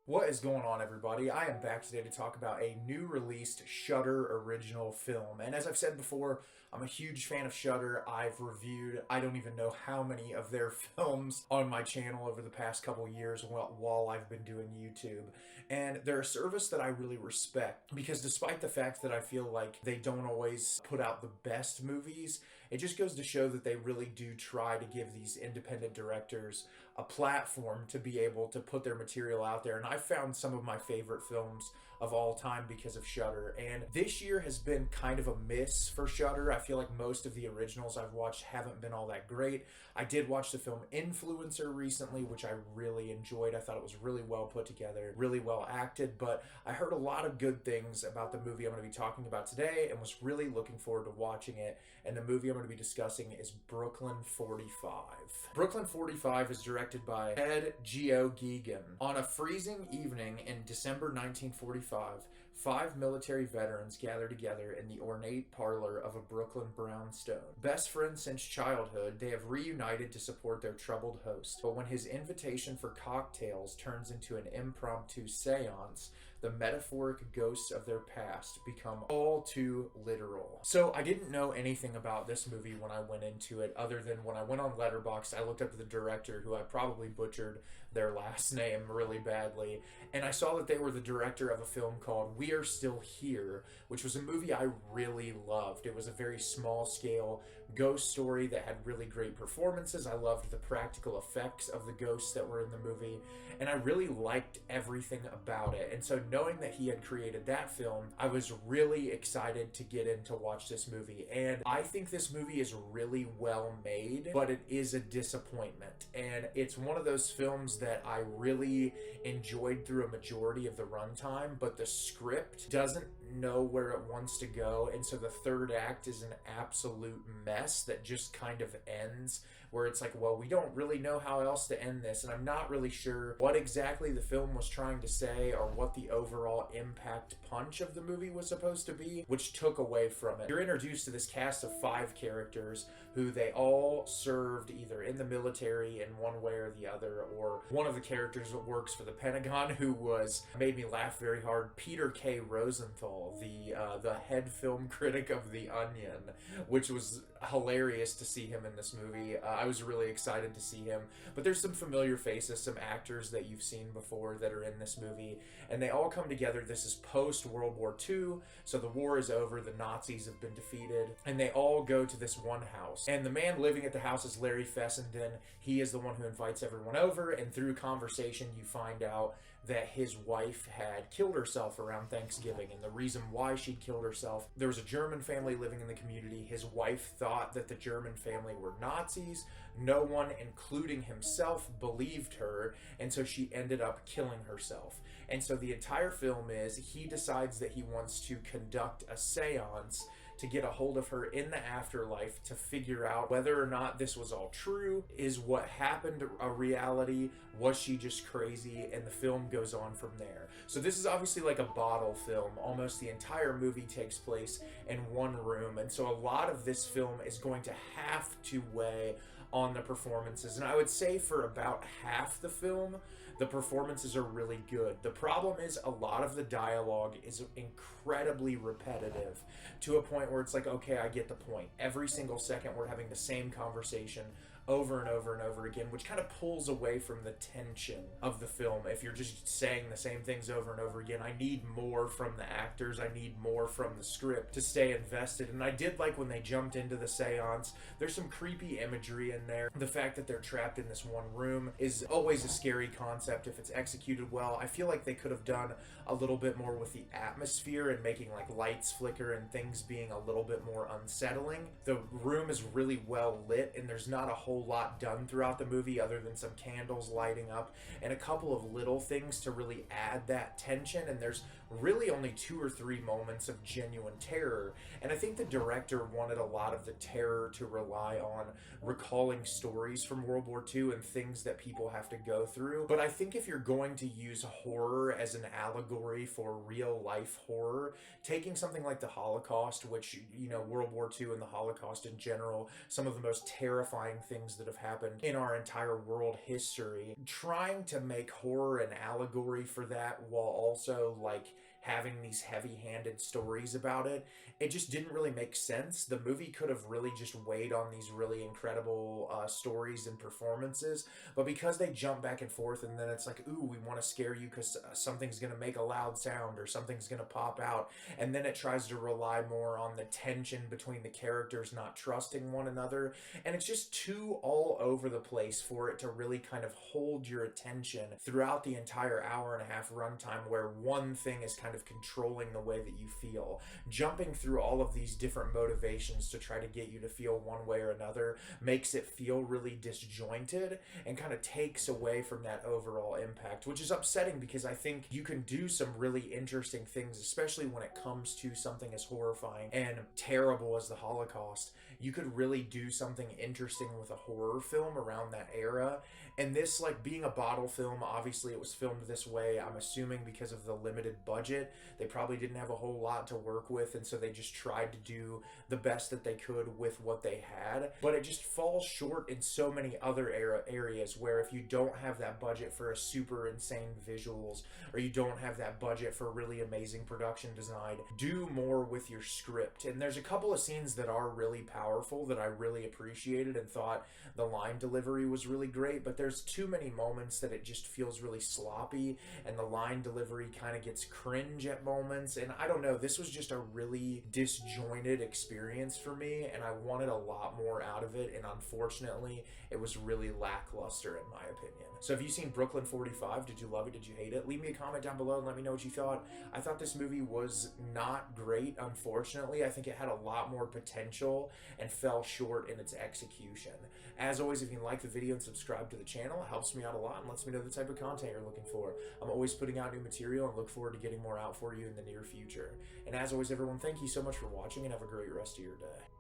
What is going on, everybody? I am back today to talk about a new released Shudder original film. And as I've said before, I'm a huge fan of Shudder. I've reviewed, I don't even know how many of their films on my channel over the past couple years while I've been doing YouTube. And they're a service that I really respect because despite the fact that I feel like they don't always put out the best movies, it just goes to show that they really do try to give these independent directors a platform to be able to put their material out there. And I found some of my favorite films of all time because of Shudder. And this year has been kind of a miss for Shudder. I feel like most of the originals I've watched haven't been all that great. I did watch the film Influencer recently, which I really enjoyed. I thought it was really well put together, really well acted, but I heard a lot of good things about the movie I'm going to be talking about today and was really looking forward to watching it. And the movie I'm going to be discussing is Brooklyn 45. Brooklyn 45 is directed by Ted Geoghegan. On a freezing evening in December 1945, five military veterans gather together in the ornate parlor of a Brooklyn brownstone. Best friends since childhood, they have reunited to support their troubled host. But when his invitation for cocktails turns into an impromptu séance, the metaphoric ghosts of their past become all too literal. So I didn't know anything about this movie when I went into it, other than when I went on Letterboxd, I looked up the director, who I probably butchered their last name really badly, and I saw that they were the director of a film called We Are Still Here, which was a movie I really loved. It was a very small scale ghost story that had really great performances. I loved the practical effects of the ghosts that were in the movie, and I really liked everything about it. And so knowing that he had created that film, I was really excited to get in to watch this movie. And I think this movie is really well made, but it is a disappointment. And it's one of those films that I really enjoyed through a majority of the runtime, but the script doesn't know where it wants to go, and so the third act is an absolute mess that just kind of ends where it's like, well, we don't really know how else to end this, and I'm not really sure what exactly the film was trying to say or what the overall impact punch of the movie was supposed to be, which took away from it. You're introduced to this cast of five characters who they all served either in the military in one way or the other, or one of the characters that works for the Pentagon, who made me laugh very hard, Peter K. Rosenthal, the head film critic of The Onion, which was hilarious to see him in this movie. I was really excited to see him, but there's some familiar faces, some actors that you've seen before that are in this movie, and they all come together. This is post World War II, so the war is over, the Nazis have been defeated, and they all go to this one house, and the man living at the house is Larry Fessenden. He is the one who invites everyone over, and through conversation you find out that his wife had killed herself around Thanksgiving, and the reason why she'd killed herself, there was a German family living in the community. His wife thought that the German family were Nazis. No one, including himself, believed her, and so she ended up killing herself. And so the entire film is he decides that he wants to conduct a seance to get a hold of her in the afterlife to figure out whether or not this was all true. Is what happened a reality? Was she just crazy? And the film goes on from there. So this is obviously like a bottle film. Almost the entire movie takes place in one room, and so a lot of this film is going to have to weigh on the performances. And I would say for about half the film, the performances are really good. The problem is a lot of the dialogue is incredibly repetitive to a point where it's like, okay, I get the point. Every single second we're having the same conversation over and over and over again, which kind of pulls away from the tension of the film. If you're just saying the same things over and over again, I need more from the actors, I need more from the script to stay invested. And I did like when they jumped into the seance. There's some creepy imagery in there. The fact that they're trapped in this one room is always a scary concept if it's executed well. I feel like they could have done a little bit more with the atmosphere and making like lights flicker and things being a little bit more unsettling. The room is really well lit, and there's not a whole lot done throughout the movie other than some candles lighting up and a couple of little things to really add that tension. And there's really only 2 or 3 moments of genuine terror, and I think the director wanted a lot of the terror to rely on recalling stories from World War II and things that people have to go through. But I think if you're going to use horror as an allegory for real life horror, taking something like the Holocaust, which, you know, World War II and the Holocaust in general, some of the most terrifying things things that have happened in our entire world history. Trying to make horror an allegory for that while also like having these heavy-handed stories about it, it just didn't really make sense. The movie could have really just weighed on these really incredible stories and performances, but because they jump back and forth and then it's like, ooh, we want to scare you because something's going to make a loud sound or something's going to pop out, and then it tries to rely more on the tension between the characters not trusting one another, and it's just too all over the place for it to really kind of hold your attention throughout the entire hour and a half runtime, where one thing is kind of controlling the way that you feel. Jumping through all of these different motivations to try to get you to feel one way or another makes it feel really disjointed and kind of takes away from that overall impact, which is upsetting because I think you can do some really interesting things, especially when it comes to something as horrifying and terrible as the Holocaust. You could really do something interesting with a horror film around that era. And this, like, being a bottle film, obviously it was filmed this way, I'm assuming because of the limited budget. They probably didn't have a whole lot to work with, and so they just tried to do the best that they could with what they had. But it just falls short in so many other areas where if you don't have that budget for a super insane visuals, or you don't have that budget for really amazing production design, do more with your script. And there's a couple of scenes that are really powerful that I really appreciated and thought the line delivery was really great, but there's too many moments that it just feels really sloppy and the line delivery kind of gets cringe at moments. And I don't know, this was just a really disjointed experience for me, and I wanted a lot more out of it, and unfortunately it was really lackluster in my opinion. So have you seen Brooklyn 45? Did you love it? Did you hate it? Leave me a comment down below and let me know what you thought. I thought this movie was not great, unfortunately. I think it had a lot more potential and fell short in its execution. As always, if you like the video and subscribe to the channel, it helps me out a lot and lets me know the type of content you're looking for. I'm always putting out new material and look forward to getting more out for you in the near future. And as always, everyone, thank you so much for watching and have a great rest of your day.